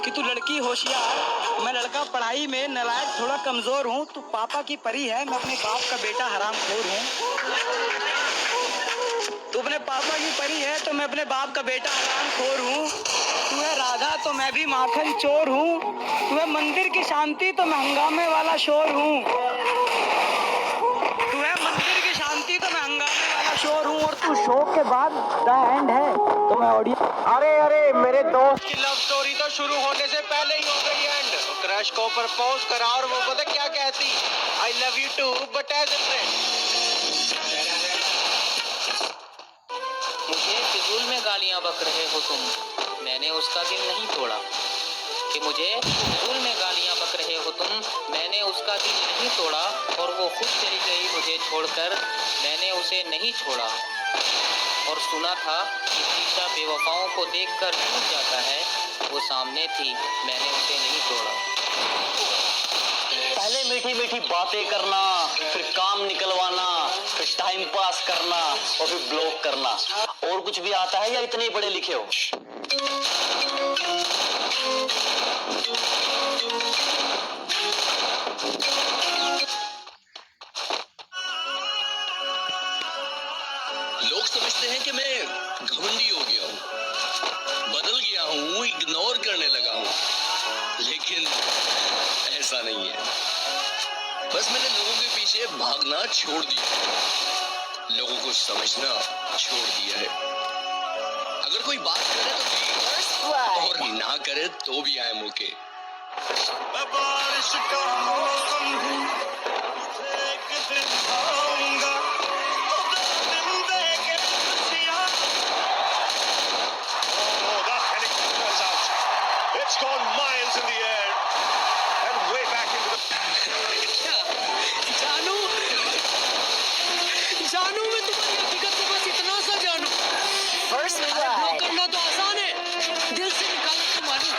कि तू लड़की होशियार, मैं लड़का पढ़ाई में नालायक, थोड़ा कमजोर हूँ। तू पापा की परी है, मैं अपने बाप का बेटा हरामखोर हूँ। तू अपने पापा की परी है तो मैं अपने बाप का बेटा हरामखोर हूँ। तू है राधा तो मैं भी माखन चोर हूँ। तू है मंदिर की शांति तो मैं हंगामे वाला शोर हूँ। तू है मंदिर की शांति तो मैं हंगामे वाला शोर हूँ। और तू शो के बाद द एंड है तो मैं ऑडियो। अरे मेरे दोस्त की लव स्टोरी तो शुरू होने से पहले ही हो गई एंड। क्रश को प्रपोज करा और वो पता क्या कहती, I love you too but as a friend. मुझे फिजूल में गालियां बक रहे हो तुम, मैंने उसका दिल नहीं तोड़ा। कि मुझे फिजूल में गालियां बक रहे हो तुम, मैंने उसका दिल नहीं तोड़ा। और वो खुद चली गई मुझे छोड़कर, मैंने उसे नहीं छोड़ा। और सुना था कि शीशा बेवफाओं को देखकर टूट जाता है, वो सामने थी, मैंने उसे नहीं तोड़ा। पहले मीठी मीठी बातें करना, फिर काम निकलवाना, फिर टाइम पास करना और फिर ब्लॉक करना। और कुछ भी आता है या इतने बड़े लिखे हो? लोग समझते हैं कि मैं घमंडी हो गया हूँ, बदल गया हूँ, इग्नोर करने लगा हूँ, लेकिन ऐसा नहीं है। बस मैंने लोगों के पीछे भागना छोड़ दिया, लोगों को समझना छोड़ दिया है। अगर कोई बात करे तो और ना करे तो भी आए मौके। बारिश का मौसम हूँ, एक दिन आऊंगा, It's gone miles in the air and way back into the... जानू जानू मैं तुम्हारी हकीकत को बस इतना सा जानू। ब्लॉक करना तो आसान है, दिल से निकालना तो मालूम।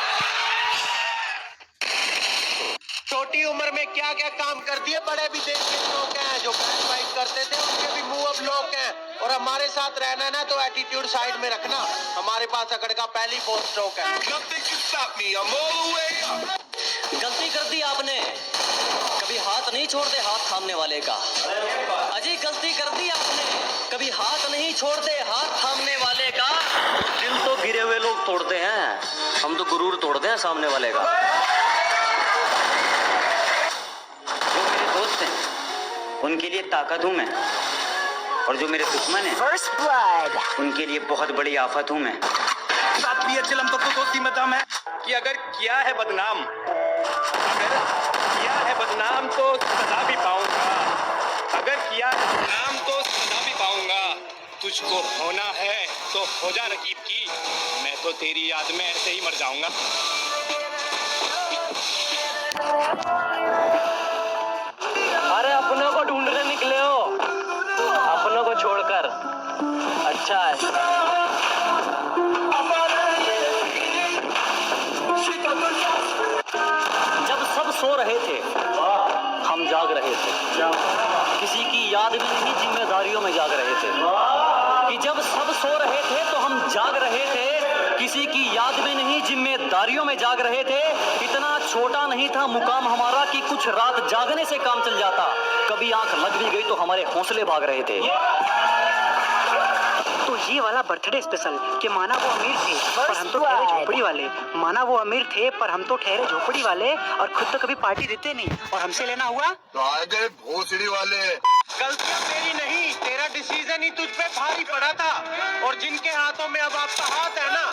छोटी उम्र में क्या क्या काम कर दिए बड़े भी देश के लोग हैं। जो बैक फाइट करते थे उनके भी मुंह अब लोग हैं। और हमारे साथ रहना ना तो एटीट्यूड साइड में रखना, हमारे पास अकड़ का पहली फोर्थ स्ट्रोक है। Nothing can stop me, I'm all the way up. गलती कर दी आपने, कभी हाथ नहीं छोड़ते हाथ थामने वाले का। अजी गलती कर दी आपने, कभी हाथ नहीं छोड़ते हाथ थामने वाले का। दिल तो गिरे हुए लोग तोड़ते हैं, हम तो गुरूर तोड़ते हैं सामने वाले का। जो मेरे दोस्त हैं उनके लिए ताकत हूं मैं, और जो मेरे दुश्मन हैं उनके लिए बहुत बड़ी आफत हूं मैं। साथ भी चलम तो दोस्ती में दम है कि अगर किया है बदनाम, अगर किया है बदनाम तो सजा भी पाऊंगा। अगर किया है बदनाम तो सजा भी पाऊंगा। तुझको होना है तो हो जा रकीब की, मैं तो तेरी याद में ऐसे ही मर जाऊंगा। अरे अपनों को ढूंढने निकले हो, अपनों को छोड़कर। अच्छा है। जब सब सो रहे थे हम जाग रहे थे, किसी की याद में नहीं जिम्मेदारियों में जाग रहे थे। कि जब सब सो रहे थे तो हम जाग रहे थे, किसी की याद में नहीं जिम्मेदारियों में जाग रहे थे। इतना छोटा नहीं था मुकाम हमारा कि कुछ रात जागने से काम चल जाता। कभी आंख लग भी गई तो हमारे हौसले भाग रहे थे। तो ये वाला बर्थडे स्पेशल कि माना वो अमीर थे पर हम तो ठहरे झोपड़ी वाले, माना वो अमीर थे पर हम तो ठहरे झोपड़ी वाले, और खुद तो कभी पार्टी देते नहीं और हमसे लेना हुआ तो आ गए भोसड़ी वाले। गलतियां मेरी नहीं, तेरा डिसीजन ही तुझ पे भारी पड़ा था। और जिनके हाथों में अब आपका हाथ है ना,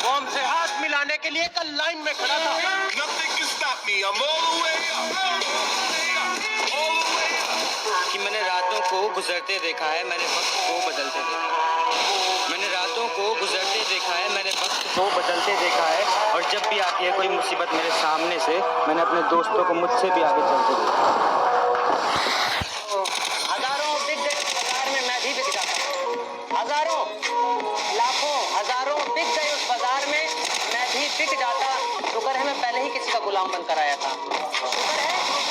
वो हमसे हाथ मिलाने के लिए कल लाइन में खड़ा था। Nothing can stop me, I'm all the way up. All the way up. कि मैंने रातों को गुजरते देखा है, मैंने वक्त को बदलते देखा है। मैंने रातों को गुजरते देखा है, मैंने वक्त को बदलते देखा है। और जब भी आती है कोई मुसीबत मेरे सामने से, मैंने अपने दोस्तों को मुझसे भी आगे चलते देखा है। हजारों बिक गए उस बाजार में, मैं भी बिक जाता। हजारों लाखों हजारों बिक गए उस बाजार में, मैं भी बिक जाता। शुक्र है मैं पहले ही किसी का गुलाम बनकर आया था। शुक्र है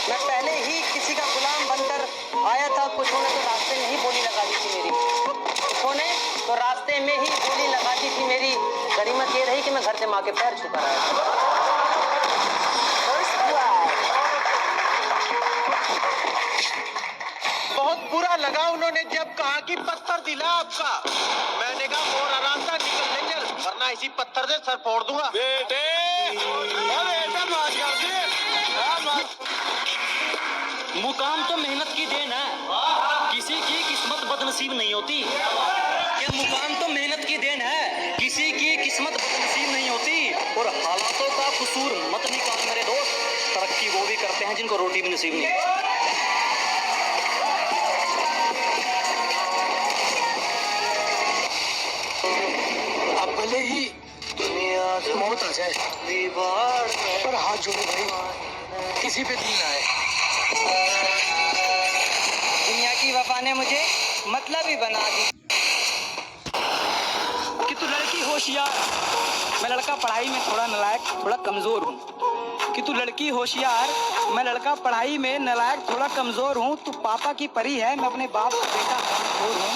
मैं पहले ही किसी का गुलाम बनकर आया था। कुछ होने तो रास्ते में ही बोली लगा दी थी मेरी, कुछ होने तो रास्ते में ही बोली लगा दी थी मेरी। गनीमत ये रही कि मैं घर से माँ के पैर छूकर आया था। कि पत्थर दिला आपका। मैंने कहा और आराम से निकल ले चल, वरना इसी पत्थर से सर फोड़ दूंगा। बेटे मुकाम तो मेहनत की देन है, किसी की किस्मत बदनसीब नहीं होती। ये मुकाम तो मेहनत की देन है, किसी की किस्मत बदनसीब नहीं होती। और हालातों का कसूर मत निकाल मेरे दोस्त, तरक्की वो भी करते हैं जिनको रोटी भी नसीब नहीं होती। अब भले ही दुनिया से मौत आ जाए, पर हाथ जोड़ो भाई, किसी पे दिल ना आए। दुनिया की वफा ने मुझे मतलब ही बना दी कि तू लड़की होशियार, मैं लड़का पढ़ाई में थोड़ा नालायक, थोड़ा कमजोर हूँ। कि तू लड़की होशियार, मैं लड़का पढ़ाई में नालायक, थोड़ा कमजोर हूँ। तू पापा की परी है, मैं अपने बाप का बेटा हरामखोर हूँ।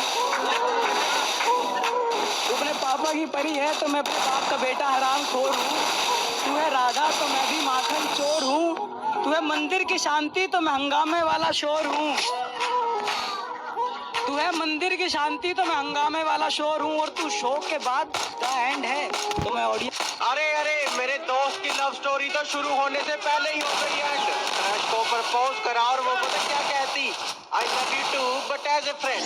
तू अपने पापा की परी है तो मैं अपने बाप का बेटा हरामखोर हूँ। तू है राधा तो मैं भी माखन चोर हूँ। तू है मंदिर की शांति तो मैं हंगामे वाला शोर हूँ। तू है मंदिर की शांति तो मैं हंगामे वाला शोर हूँ। और तू शो के बाद द एंड है तो मैं ऑडियंस। अरे अरे, मेरे दोस्त की लव स्टोरी तो शुरू होने से पहले ही हो गई एंड। क्रश को प्रपोज करा और वो पता क्या कहती, I love you too but as a friend.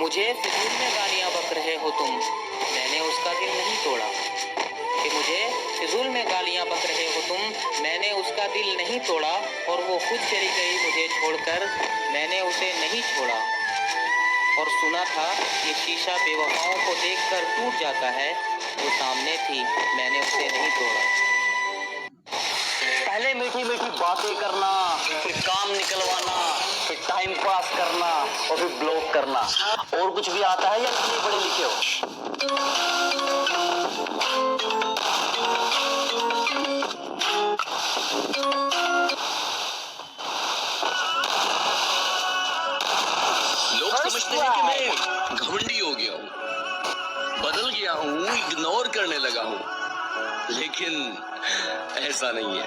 मुझे फिजूल में गालियां बक रहे हो तुम, मैंने उसका दिल नहीं तोड़ा। कि मुझे फिजूल में गालियां बक रहे हो तुम, मैंने उसका दिल नहीं तोड़ा। और वो खुद चली गई मुझे छोड़कर, मैंने उसे नहीं छोड़ा। और सुना था ये शीशा बेवफाओं को देखकर टूट जाता है, वो सामने थी मैंने उसे नहीं तोड़ा। पहले मीठी मीठी बातें करना, फिर काम निकलवाना, फिर टाइम पास करना और फिर ब्लॉक करना। और कुछ भी आता है या इतने पढ़े लिखे हो? लोग समझते हैं कि मैं घमंडी हो गया हूँ, बदल गया हूँ, इग्नोर करने लगा हूँ, लेकिन ऐसा नहीं है।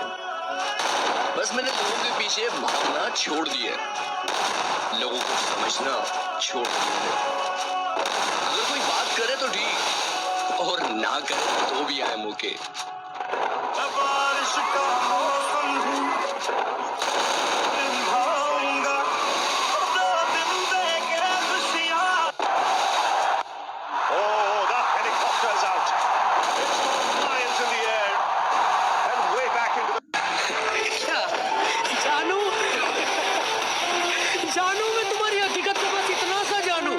बस मैंने लोगों के पीछे भागना छोड़ दिया है, लोगों को समझना छोड़ दिया है। अगर कोई बात करे तो ठीक, और ना करे तो भी आए मौके। Oh, the helicopter's out. It's gone high into the air and way back into the... जानू, जानू मैं तुम्हारी हकीकत को बस इतना सा जानू।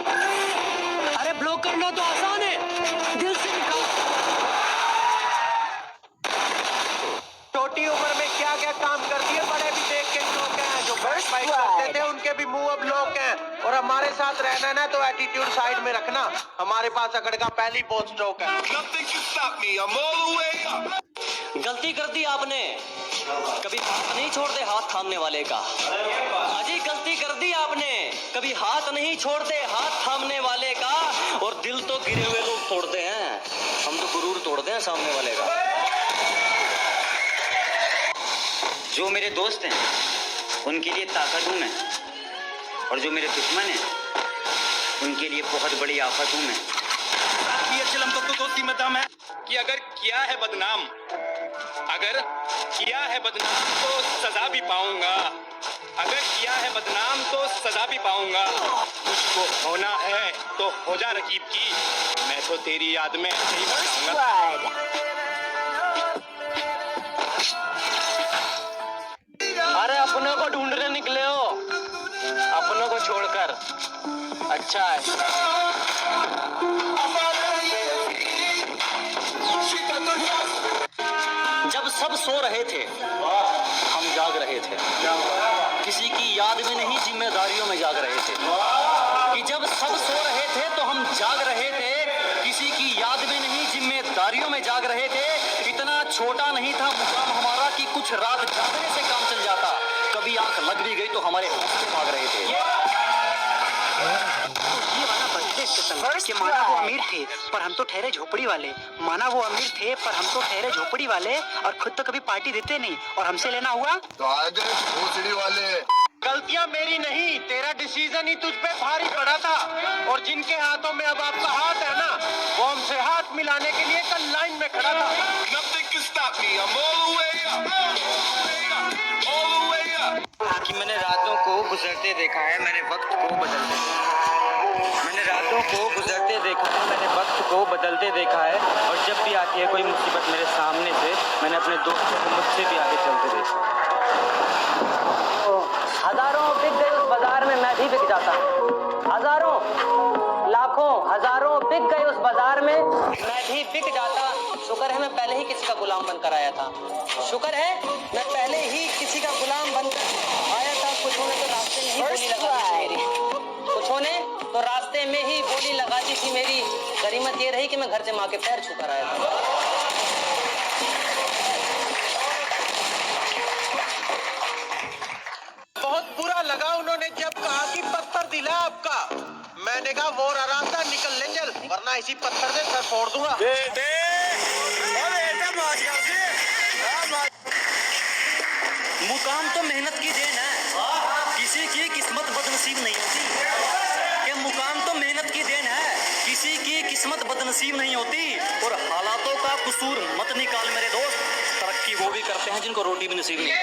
अरे ब्लॉक करना तो आसान है, दिल से निकाल। छोटी उम्र में क्या क्या काम कर दिए, बड़े भी देख के लोग हैं। जो बस बाइक करते थे उनके भी मुंह अब लोग हैं। और हमारे साथ रहना ना तो एटीट्यूड साइड में रखना, हमारे पास अकड़ का पहली बहुत स्ट्रोक है। गलती कर दी आपने, कभी हाथ नहीं छोड़ते हाथ थामने वाले का। अजी गलती कर दी आपने, कभी हाथ नहीं छोड़ते हाथ थामने वाले का। और दिल तो गिरे हुए लोग तोड़ते हैं, हम तो गुरूर तोड़ते हैं सामने वाले का। जो मेरे दोस्त हैं उनके लिए ताकत हूँ मैं, और जो मेरे दुश्मन हैं उनके लिए बहुत बड़ी आफत हूँ मैं। ये चिलम तो दोस्ती में दम है कि अगर किया है बदनाम, अगर किया है बदनाम तो सजा भी पाऊंगा। अगर किया है बदनाम तो सजा भी पाऊंगा। तुझको होना है तो हो जा रकीब की, मैं तो तेरी याद में ऐसे ही बताऊंगा। अरे अपनों को ढूंढने निकले हो, अपनों को छोड़कर। अच्छा है। जब सब सो रहे थे हम जाग रहे थे, किसी की याद में नहीं जिम्मेदारियों में जाग रहे थे। कि जब सब सो रहे थे तो हम जाग रहे थे, किसी की याद में नहीं जिम्मेदारियों में जाग रहे थे। इतना छोटा नहीं था मुकाम हमारा कि कुछ रात जागने से काम चल जाता। कभी आंख लग भी गई तो हमारे हौसले भाग रहे थे। ये वाला बर्थडे स्पेशल कि माना वो अमीर थे पर हम तो ठहरे झोपड़ी वाले, माना वो अमीर थे पर हम तो ठहरे झोपड़ी वाले, और खुद तो कभी पार्टी देते नहीं और हमसे लेना हुआ तो आज भोसड़ी वाले गलतियां मेरी नहीं, तेरा डिसीजन ही तुझ पे भारी पड़ा था। और जिनके हाथों में अब आपका हाथ है ना, वो हमसे हाथ मिलाने के लिए कल लाइन में खड़ा था। Nothing can stop me. I'm all the way up. All the way up. कि मैंने रातों को गुजरते देखा है, मैंने वक्त को बदलते देखा है। मैंने रातों को गुजरते देखा है, मैंने वक्त को बदलते देखा है। और जब भी आती है कोई मुसीबत मेरे सामने से, मैंने अपने दोस्तों को मुझसे भी आगे चलते देखा। तो हजारों बिक गए उस बाजार में, मैं भी बिक जाता। हजारों, लाखों, हजारों बिक गए उस बाजार में, मैं भी बिक जाता। शुक्र है मैं पहले ही किसी का गुलाम बनकर आया था। शुक्र है मैं पहले ही किसी का गुलाम बनकर आया था। कुछ ने तो रास्ते में ही बोली लगा दी थी मेरी, कुछ ने तो रास्ते में ही बोली लगा दी थी मेरी। गनीमत ये रही कि मैं घर से माँ के पैर छूकर आया था। बहुत बुरा लगा उन्होंने जब कहा कि पत्थर दिला आपका। मैंने कहा वो आराम था, निकल ले चल, वरना इसी पत्थर से सर फोड़ दूंगा। मुकाम तो मेहनत की देन है, किसी की किस्मत बदनसीब नहीं होती। कि मुकाम तो मेहनत की देन है, किसी की किस्मत बदनसीब नहीं होती। और हालातों का कसूर मत निकाल मेरे दोस्त, तरक्की वो भी करते हैं जिनको रोटी भी नसीब नहीं।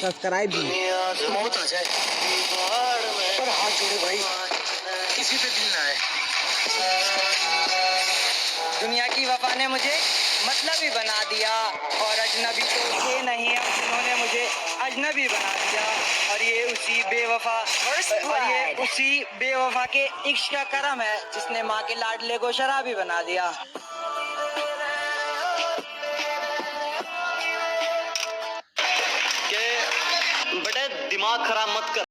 सब्सक्राइब भी मौत आ जाए पर हाथ जोड़े भाई, किसी पे दिल ना आए। दुनिया की वफा ने मुझे मतलबी बना दिया, और अजनबी तो थे नहीं अब उन्होंने मुझे अजनबी बना दिया। और ये उसी बेवफा के इश्क का करम है जिसने माँ के लाडले को शराबी बना दिया। के बेटे दिमाग खराब मत कर,